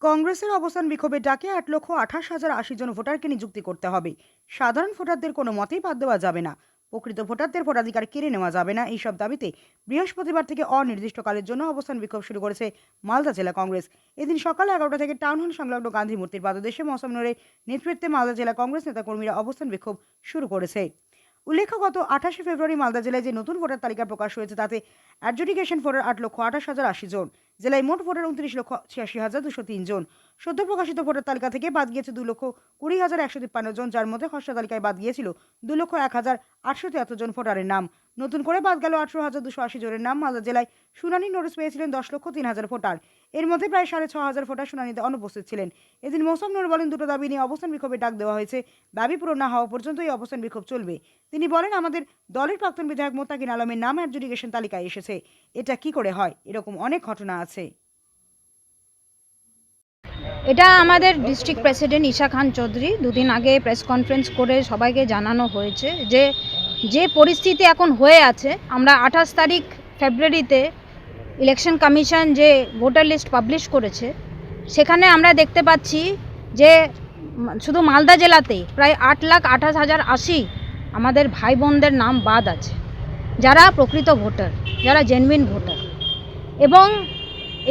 কংগ্রেসের অবস্থান বিক্ষোভের ডাকে 8,28,080 জন ভোটারকে নিযুক্তি করতে হবে। সাধারণ ভোটারদের কোনো মতেই বাদ দেওয়া যাবে না। প্রকৃত ভোটারদের ভোটাধিকার কেড়ে নেওয়া যাবে না। এইসব দাবিতে বৃহস্পতিবার থেকে অনির্দিষ্টকালের জন্য অবস্থান বিক্ষোভ শুরু করেছে মালদা জেলা কংগ্রেস। এদিন সকাল 11টা থেকে টাউন হল সংলগ্ন গান্ধী মূর্তির পাদদেশে মৌসম নূরের নেতৃত্বে মালদা জেলা কংগ্রেস নেতাকর্মীরা অবস্থান বিক্ষোভ শুরু করেছে। উল্লেখ্য, গত 28শে ফেব্রুয়ারি মালদা জেলায় যে নতুন ভোটার তালিকা প্রকাশ হয়েছে তাতে অ্যাডজুডিকেশন ভোটার 8,28,080 জন। জেলায় মোট ভোটার 29,86,203 জন। সদ্য প্রকাশিত ভোটার তালিকা থেকে বাদ গিয়েছে 2,20,153 জন, যার মধ্যে খসড়া তালিকায় বাদ গিয়েছিল 2,01,873 জন ভোটারের নাম। নতুন করে বাদ গেল 18,280 জনের নাম। মালদা জেলায় শুনানি নোটিশ পেয়েছিলেন 10,03,000 ভোটার। এর মধ্যে প্রায় 6,500 ভোটার শুনানিতে অনুপস্থিত ছিলেন। এদিন মৌসম নূর বলেন, দুটো দাবি নিয়ে অবস্থান বিক্ষোভে ডাক দেওয়া হয়েছে। দাবি পূরণ না হওয়া পর্যন্ত এই অবস্থান বিক্ষোভ চলবে। তিনি বলেন, আমাদের দলের প্রাক্তন বিধায়ক মোত্তাকিন আলমের নাম অ্যাডজুডিকেশন তালিকায় এসেছে। এটা কি করে হয়? এরকম অনেক ঘটনা আছে। এটা আমাদের ডিস্ট্রিক্ট প্রেসিডেন্ট ঈশা খান চৌধুরী দুদিন আগে প্রেস কনফারেন্স করে সবাইকে জানানো হয়েছে যে পরিস্থিতি এখন হয়ে আছে। আমরা 28 তারিখ ফেব্রুয়ারিতে ইলেকশন কমিশন যে ভোটার লিস্ট পাবলিশ করেছে, সেখানে আমরা দেখতে পাচ্ছি যে শুধু মালদা জেলাতেই প্রায় 8,28,080 আমাদের ভাই বোনদের নাম বাদ আছে, যারা প্রকৃত ভোটার, যারা জেনুইন ভোটার, এবং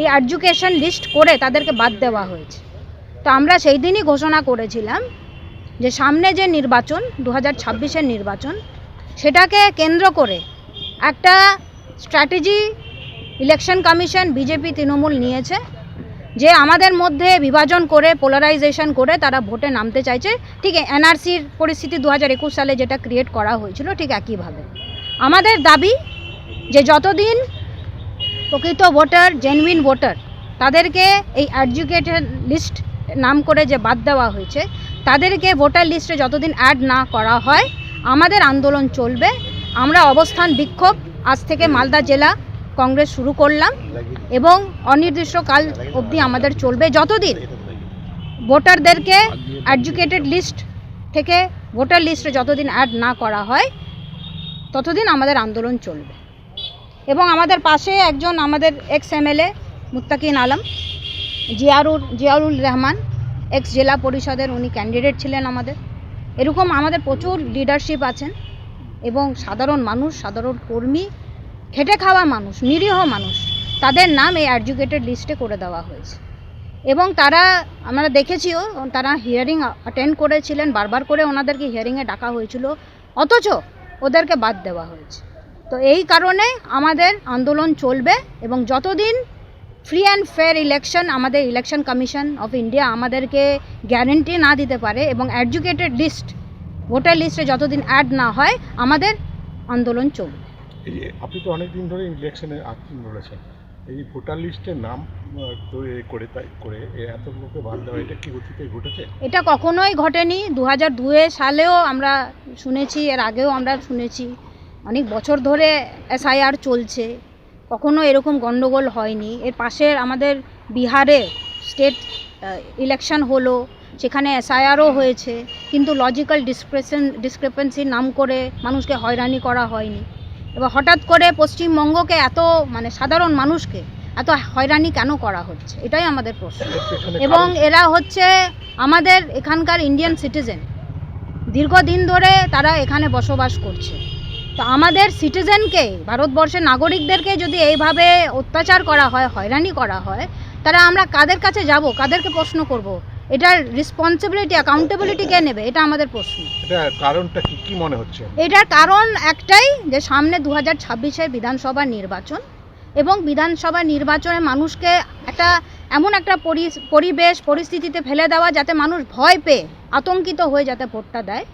এই এডুকেশন লিস্ট করে তাদেরকে বাদ দেওয়া হয়েছে। তো আমরা সেই দিনই ঘোষণা করেছিলাম যে সামনে যে নির্বাচন 2026-এর নির্বাচন, সেটাকে কেন্দ্র করে একটা strategy election commission BJP Trinamool নিয়েছে, যে আমাদের মধ্যে বিভাজন করে পোলারাইজেশন করে তারা ভোটে নামতে চাইছে। ঠিক এনআরসির পরিস্থিতি 2021 সালে যেটা ক্রিয়েট করা হয়েছিল, ঠিক একইভাবে আমাদের দাবি যে যতদিন প্রকৃত ভোটার, জেনুইন ভোটার, তাদেরকে এই এডুকেটেড লিস্ট নাম করে যে বাদ দেওয়া হয়েছে, তাদেরকে ভোটার লিস্টে যতদিন অ্যাড না করা হয় আমাদের আন্দোলন চলবে। আমরা অবস্থান বিক্ষোভ আজ থেকে মালদা জেলা কংগ্রেস শুরু করলাম এবং অনির্দিষ্টকাল অবধি আমাদের চলবে। যতদিন ভোটারদেরকে এডুকেটেড লিস্ট থেকে ভোটার লিস্টে যতদিন অ্যাড না করা হয় ততদিন আমাদের আন্দোলন চলবে। এবং আমাদের পাশে একজন আমাদের এক্স এমএলএ মুত্তাকিন আলম, জিয়াউর রহমান, এক্স জেলা পরিষদের উনি ক্যান্ডিডেট ছিলেন আমাদের। এরকম আমাদের প্রচুর লিডারশিপ আছেন এবং সাধারণ মানুষ, সাধারণ কর্মী, খেটে খাওয়া মানুষ, নিরীহ মানুষ, তাদের নাম এই এডুকেটেড লিস্টে করে দেওয়া হয়েছে। এবং তারা, আমরা দেখেছিও, তারা হিয়ারিং অ্যাটেন্ড করেছিলেন, বারবার করে ওনাদেরকে হিয়ারিংয়ে ডাকা হয়েছিল, অথচ ওদেরকে বাদ দেওয়া হয়েছে। তো এই কারণে আমাদের আন্দোলন চলবে এবং যতদিন ফ্রি অ্যান্ড ফেয়ার ইলেকশন আমাদের ইলেকশন কমিশন অফ ইন্ডিয়া আমাদেরকে গ্যারেন্টি না দিতে পারে এবং এডুকেটেড লিস্ট ভোটার লিস্টে যতদিন অ্যাড না হয় আমাদের আন্দোলন চলবে। এই যে আপনি তো অনেকদিন ধরে ইলেকশনে রয়েছেন, এই ভোটার লিস্টের নাম করে এত লোককে বাদ দেওয়া, এটা কি অতীতে ঘটেছে? এটা কখনোই ঘটেনি। 2002 সালেও আমরা শুনেছি, এর আগেও আমরা শুনেছি, অনেক বছর ধরে এসআইআর চলছে, কখনো এরকম গণ্ডগোল হয়নি। এর পাশের আমাদের বিহারে স্টেট ইলেকশন হলো, সেখানে এসআইআরও হয়েছে, কিন্তু লজিক্যাল ডিসক্রিপেন্সির নাম করে মানুষকে হয়রানি করা হয়নি। এবার হঠাৎ করে পশ্চিমবঙ্গকে এত, মানে সাধারণ মানুষকে এত হয়রানি কেন করা হচ্ছে, এটাই আমাদের প্রশ্ন। এবং এরা হচ্ছে আমাদের এখানকার ইন্ডিয়ান সিটিজেন, দীর্ঘদিন ধরে তারা এখানে বসবাস করছে। তো আমাদের সিটিজেনকে, ভারতবর্ষের নাগরিকদেরকে যদি এইভাবে অত্যাচার করা হয়, হয়রানি করা হয়, তারা আমরা কাদের কাছে যাব, কাদেরকে প্রশ্ন করব? এটার রেসপন্সিবিলিটি, অ্যাকাউন্টেবিলিটি কে নেবে? এটা আমাদের প্রশ্ন। এটার কারণটা কি মনে হচ্ছে? এটার কারণ একটাই, যে সামনে 2026-এর বিধানসভা নির্বাচন, এবং বিধানসভা নির্বাচনে মানুষকে এমন একটা পরিস্থিতিতে ফেলে দেওয়া যাতে মানুষ ভয় পেয়ে, আতঙ্কিত হয়ে যাতে ভোটটা দেয়,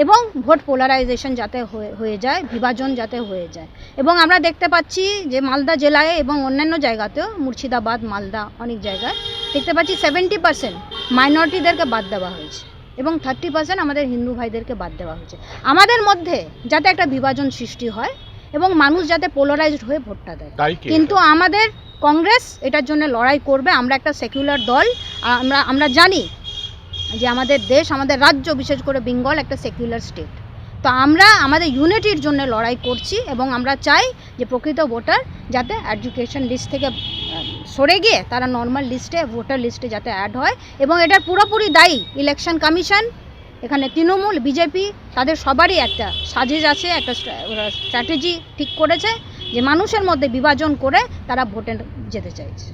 এবং ভোট পোলারাইজেশন যাতে হয়ে যায়, বিভাজন যাতে হয়ে যায়। এবং আমরা দেখতে পাচ্ছি যে মালদা জেলায় এবং অন্যান্য জায়গাতেও, মুর্শিদাবাদ, মালদা, অনেক জায়গায় দেখতে পাচ্ছি 70% মাইনরিটিদেরকে বাদ দেওয়া হয়েছে এবং 30% আমাদের হিন্দু ভাইদেরকে বাদ দেওয়া হয়েছে। আমাদের মধ্যে যাতে একটা বিভাজন সৃষ্টি হয় এবং মানুষ যাতে পোলারাইজড হয়ে ভোটটা দেয়। কিন্তু আমাদের কংগ্রেস এটার জন্য লড়াই করবে। আমরা একটা সেকুলার দল, আমরা জানি যে আমাদের দেশ, আমাদের রাজ্য, বিশেষ করে বেঙ্গল একটা সেকুলার স্টেট। তো আমরা আমাদের ইউনিটির জন্য লড়াই করছি এবং আমরা চাই যে প্রকৃত ভোটার যাতে এডুকেশন লিস্ট থেকে সরে গিয়ে তারা নর্মাল লিস্টে ভোটার লিস্টে যাতে অ্যাড হয়, এবং এটার পুরোপুরি দায়ী ইলেকশন কমিশন। এখানে তৃণমূল, বিজেপি তাদের সবারই একটা সাজিশ আছে, একটা স্ট্র্যাটেজি ঠিক করেছে যে মানুষের মধ্যে বিভাজন করে তারা ভোটে যেতে চাইছে।